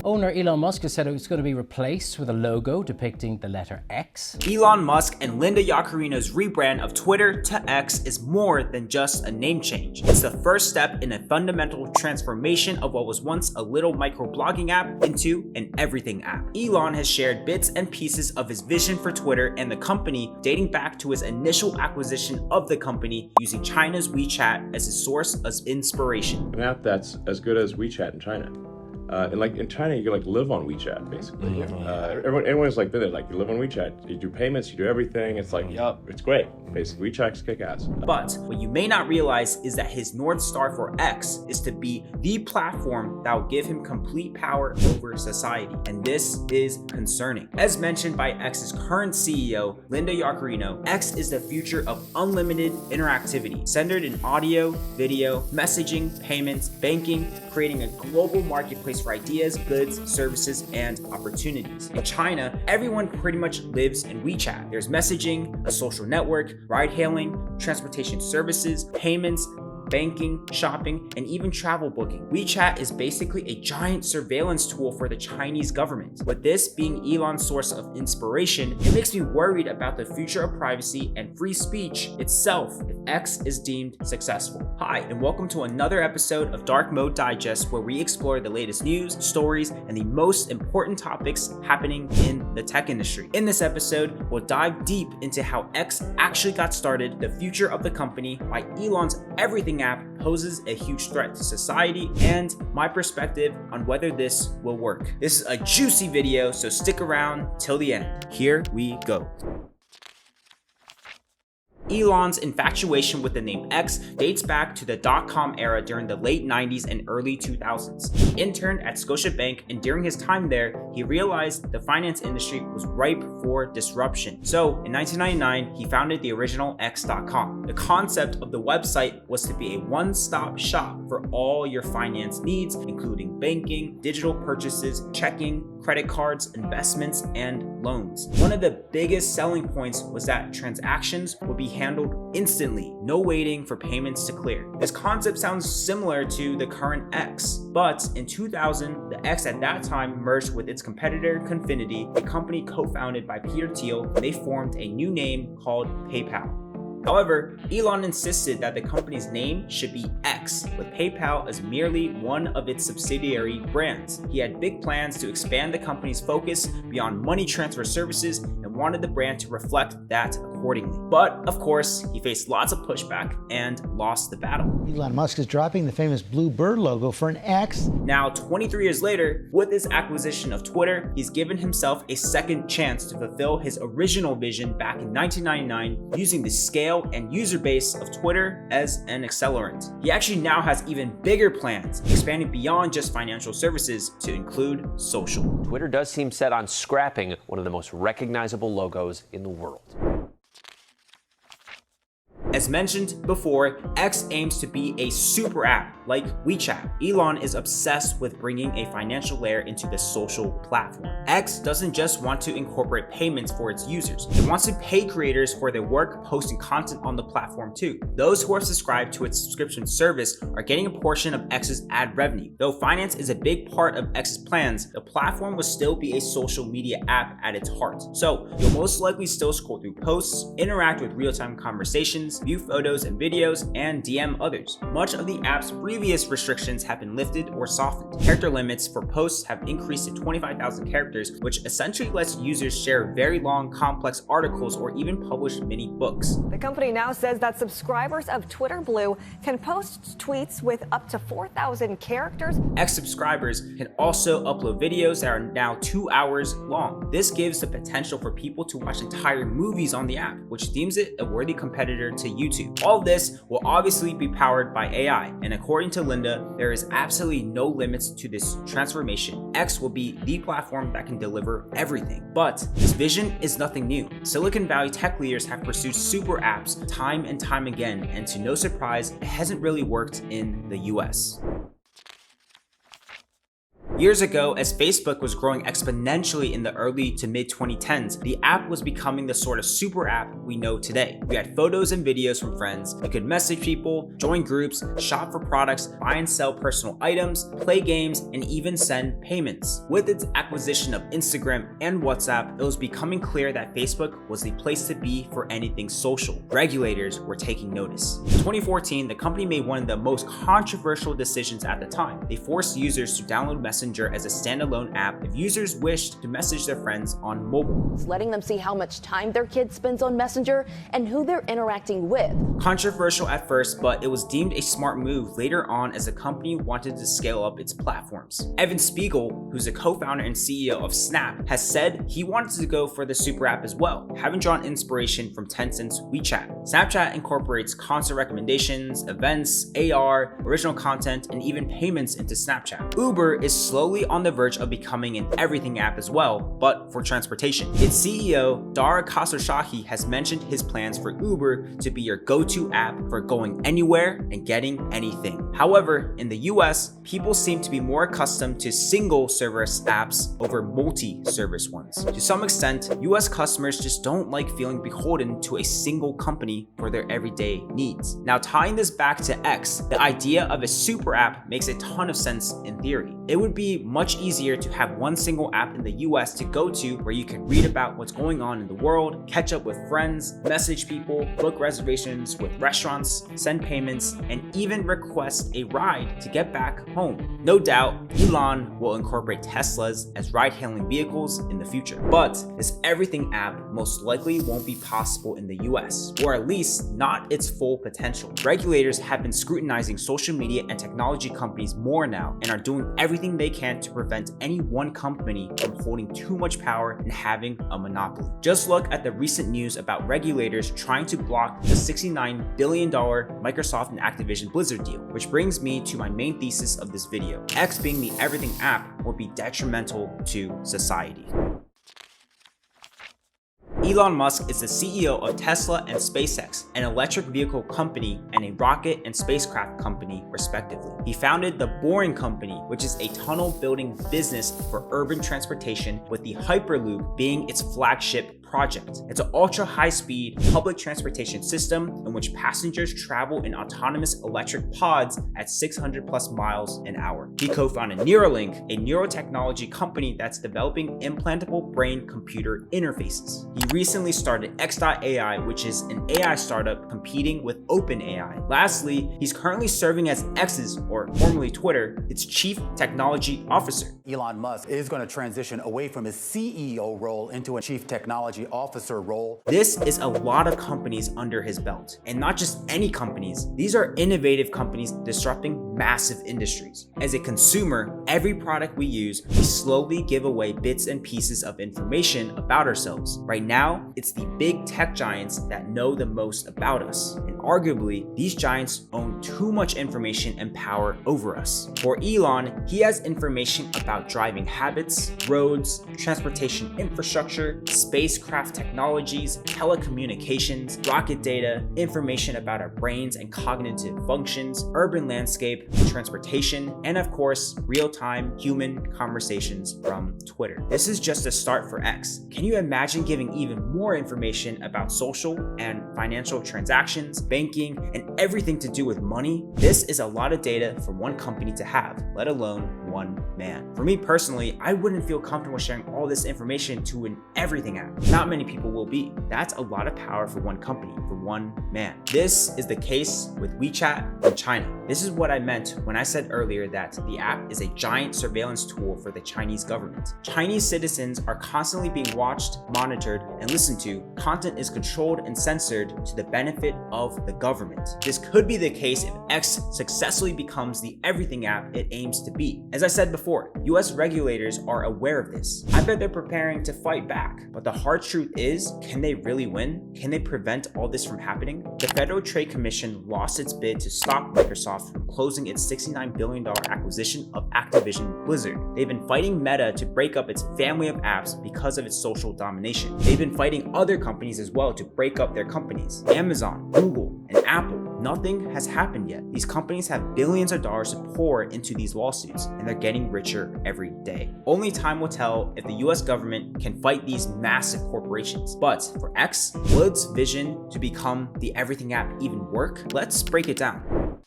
Owner Elon Musk has said it's going to be replaced with a logo depicting the letter X. Elon Musk and Linda Yaccarino's rebrand of Twitter to X is more than just a name change. It's the first step in a fundamental transformation of what was once a little microblogging app into an everything app. Elon has shared bits and pieces of his vision for Twitter and the company dating back to his initial acquisition of the company using China's WeChat as a source of inspiration. An app that's as good as WeChat in China. And like in China, you can like live on WeChat basically. Everyone's like, you live on WeChat, you do payments, you do everything. It's like, it's great. Basically, WeChat's kick-ass. But what you may not realize is that his North Star for X is to be the platform that will give him complete power over society. And this is concerning. As mentioned by X's current CEO, Linda Yaccarino, X is the future of unlimited interactivity, centered in audio, video, messaging, payments, banking, creating a global marketplace for ideas, goods, services, and opportunities. In China, everyone pretty much lives in WeChat. There's messaging, a social network, ride-hailing, transportation services, payments, banking, shopping, and even travel booking. WeChat is basically a giant surveillance tool for the Chinese government. With this being Elon's source of inspiration, it makes me worried about the future of privacy and free speech itself if X is deemed successful. Hi, and welcome to another episode of Dark Mode Digest, where we explore the latest news, stories, and the most important topics happening in the tech industry. In this episode, we'll dive deep into how X actually got started, the future of the company, why Elon's everything app poses a huge threat to society, and my perspective on whether this will work. This is a juicy video, so stick around till the end. Here we go. Elon's infatuation with the name X dates back to the dot-com era during the late 90s and early 2000s. He interned at Scotiabank, and during his time there, he realized the finance industry was ripe for disruption. So in 1999, he founded the original x.com. The concept of the website was to be a one-stop shop for all your finance needs, including banking, digital purchases, checking, credit cards, investments, and loans. One of the biggest selling points was that transactions would be handled instantly, no waiting for payments to clear. This concept sounds similar to the current X, but in 2000, the X at that time merged with its competitor Confinity, a company co-founded by Peter Thiel, and they formed a new name called PayPal. However, Elon insisted that the company's name should be X, with PayPal as merely one of its subsidiary brands. He had big plans to expand the company's focus beyond money transfer services and wanted the brand to reflect that accordingly. But of course, he faced lots of pushback and lost the battle. Elon Musk is dropping the famous blue bird logo for an X. Now, 23 years later, with his acquisition of Twitter, he's given himself a second chance to fulfill his original vision back in 1999 using the scale and user base of Twitter as an accelerant. He actually now has even bigger plans, expanding beyond just financial services to include social. Twitter does seem set on scrapping one of the most recognizable logos in the world. As mentioned before, X aims to be a super app like WeChat. Elon is obsessed with bringing a financial layer into the social platform. X doesn't just want to incorporate payments for its users. It wants to pay creators for their work posting content on the platform too. Those who are subscribed to its subscription service are getting a portion of X's ad revenue. Though finance is a big part of X's plans, the platform will still be a social media app at its heart. So you'll most likely still scroll through posts, interact with real-time conversations, view photos and videos, and DM others. Much of the app's previous restrictions have been lifted or softened. Character limits for posts have increased to 25,000 characters, which essentially lets users share very long, complex articles or even publish mini books. The company now says that subscribers of Twitter Blue can post tweets with up to 4,000 characters. X subscribers can also upload videos that are now 2 hours long. This gives the potential for people to watch entire movies on the app, which deems it a worthy competitor to YouTube. All this will obviously be powered by AI, and according to Linda, there is absolutely no limits to this transformation. X will be the platform that can deliver everything. But this vision is nothing new. Silicon Valley tech leaders have pursued super apps time and time again, and to no surprise, it hasn't really worked in the US. Years ago, as Facebook was growing exponentially in the early to mid 2010s, the app was becoming the sort of super app we know today. We had photos and videos from friends, you could message people, join groups, shop for products, buy and sell personal items, play games, and even send payments. With its acquisition of Instagram and WhatsApp, it was becoming clear that Facebook was the place to be for anything social. Regulators were taking notice. In 2014, the company made one of the most controversial decisions at the time. They forced users to download Messenger as a standalone app if users wished to message their friends on mobile. It's letting them see how much time their kid spends on Messenger and who they're interacting with. Controversial at first, but it was deemed a smart move later on as the company wanted to scale up its platforms. Evan Spiegel, who's the co-founder and CEO of Snap, has said he wanted to go for the super app as well, having drawn inspiration from Tencent's WeChat. Snapchat incorporates concert recommendations, events, AR, original content, and even payments into Snapchat. Uber is slowly on the verge of becoming an everything app as well, but for transportation. Its CEO, Dara Khosrowshahi, has mentioned his plans for Uber to be your go-to app for going anywhere and getting anything. However, in the US, people seem to be more accustomed to single service apps over multi-service ones. To some extent, US customers just don't like feeling beholden to a single company for their everyday needs. Now, tying this back to X, the idea of a super app makes a ton of sense in theory. It would be much easier to have one single app in the US to go to where you can read about what's going on in the world, catch up with friends, message people, book reservations with restaurants, send payments, and even request a ride to get back home. No doubt, Elon will incorporate Teslas as ride-hailing vehicles in the future. But this everything app most likely won't be possible in the US, or at least not its full potential. Regulators have been scrutinizing social media and technology companies more now and are doing everything they can to prevent any one company from holding too much power and having a monopoly. Just look at the recent news about regulators trying to block the $69 billion Microsoft and Activision Blizzard deal, which brings me to my main thesis of this video. X being the everything app will be detrimental to society. Elon Musk is the CEO of Tesla and SpaceX, an electric vehicle company and a rocket and spacecraft company, respectively. He founded the Boring Company, which is a tunnel building business for urban transportation, with the Hyperloop being its flagship project. It's an ultra high-speed public transportation system in which passengers travel in autonomous electric pods at 600 plus miles an hour. He co-founded Neuralink, a neurotechnology company that's developing implantable brain-computer interfaces. He recently started x.ai, which is an AI startup competing with OpenAI. Lastly, he's currently serving as X's, or formerly Twitter, its chief technology officer. Elon Musk is going to transition away from his CEO role into a chief technology officer role. This is a lot of companies under his belt, and not just any companies. These are innovative companies disrupting massive industries. As a consumer, every product we use, we slowly give away bits and pieces of information about ourselves. Right now, it's the big tech giants that know the most about us. And arguably, these giants own too much information and power over us. For Elon, he has information about driving habits, roads, transportation infrastructure, spacecraft technologies, telecommunications, rocket data, information about our brains and cognitive functions, urban landscape, transportation, and of course, real-time human conversations from Twitter. This is just a start for X. Can you imagine giving even more information about social and financial transactions, banking, and everything to do with money? This is a lot of data for one company to have, let alone one man. For me personally, I wouldn't feel comfortable sharing all this information to an everything app. Not many people will be. That's a lot of power for one company, for one man. This is the case with WeChat in China. This is what I meant when I said earlier that the app is a giant surveillance tool for the Chinese government. Chinese citizens are constantly being watched, monitored, and listened to. Content is controlled and censored to the benefit of the government. This could be the case if X successfully becomes the everything app it aims to be. As I said before, US regulators are aware of this. I bet they're preparing to fight back, but the hard truth is, can they really win? Can they prevent all this from happening? The Federal Trade Commission lost its bid to stop Microsoft from closing its $69 billion acquisition of Activision Blizzard. They've been fighting Meta to break up its family of apps because of its social domination. They've been fighting other companies as well to break up their companies. Amazon, Google, and Apple. nothing has happened yet. These companies have billions of dollars to pour into these lawsuits, and they're getting richer every day. Only time will tell if the US government can fight these massive corporations. But for X, will its vision to become the everything app even work? Let's break it down.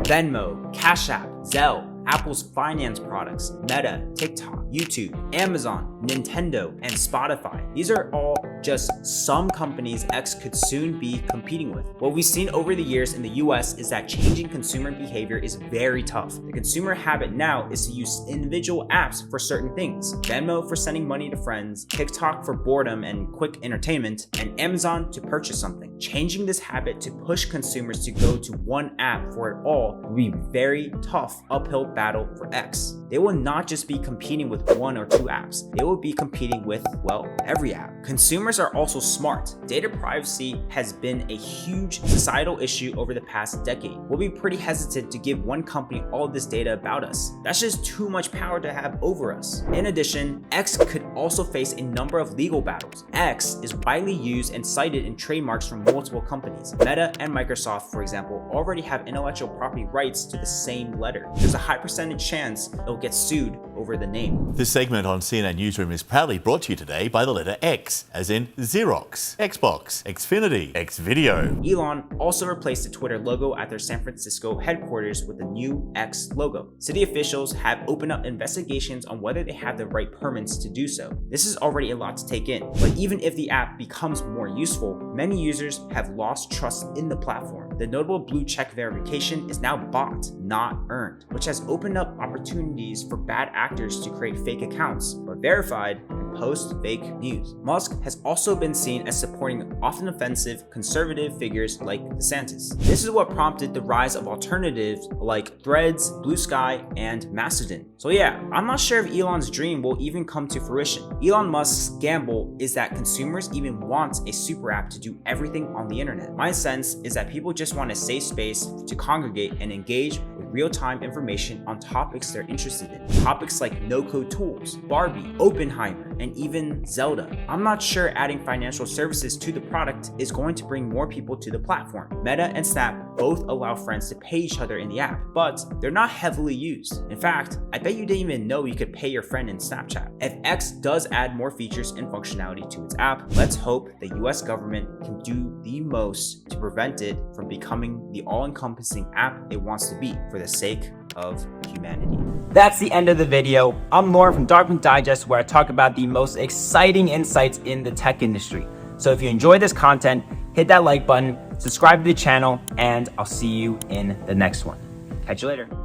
Venmo, Cash App, Zelle, Apple's finance products, Meta, TikTok, YouTube, Amazon, Nintendo, and Spotify. These are all just some companies X could soon be competing with. What we've seen over the years in the US is that changing consumer behavior is very tough. The consumer habit now is to use individual apps for certain things. Venmo for sending money to friends, TikTok for boredom and quick entertainment, and Amazon to purchase something. Changing this habit to push consumers to go to one app for it all will be a very tough uphill battle for X. They will not just be competing with one or two apps. They will be competing with, well, every app. Consumers are also smart. Data privacy has been a huge societal issue over the past decade. We'll be pretty hesitant to give one company all this data about us. That's just too much power to have over us. In addition, X could also face a number of legal battles. X is widely used and cited in trademarks from multiple companies. Meta and Microsoft, for example, already have intellectual property rights to the same letter. There's a high percentage chance it'll get sued over the name. This segment on CNN Newsroom is proudly brought to you today by the letter X, as in Xerox, Xbox, Xfinity, Xvideo. Elon also replaced the Twitter logo at their San Francisco headquarters with the new X logo. City officials have opened up investigations on whether they have the right permits to do so. This is already a lot to take in, but even if the app becomes more useful, many users have lost trust in the platform. The notable blue check verification is now bought, not earned, which has opened up opportunities for bad actors to create fake accounts, but verified and post fake news. Musk has also been seen as supporting often offensive conservative figures like DeSantis. This is what prompted the rise of alternatives like Threads, Blue Sky, and Mastodon. So yeah, I'm not sure if Elon's dream will even come to fruition. Elon Musk's gamble is that consumers even want a super app to do everything on the internet. My sense is that people just want a safe space to congregate and engage with real-time information on topics they're interested in. Topics like no-code tools, Barbie, Oppenheimer, and even Zelda. I'm not sure adding financial services to the product is going to bring more people to the platform. Meta and Snap both allow friends to pay each other in the app, but they're not heavily used. In fact, I bet you didn't even know you could pay your friend in Snapchat. If X does add more features and functionality to its app, let's hope the US government can do the most to prevent it from becoming the all-encompassing app it wants to be for the sake of humanity. That's the end of the video. I'm Loryn from Darkman Digest, where I talk about the most exciting insights in the tech industry. So if you enjoyed this content, hit that like button, subscribe to the channel, and I'll see you in the next one. Catch you later.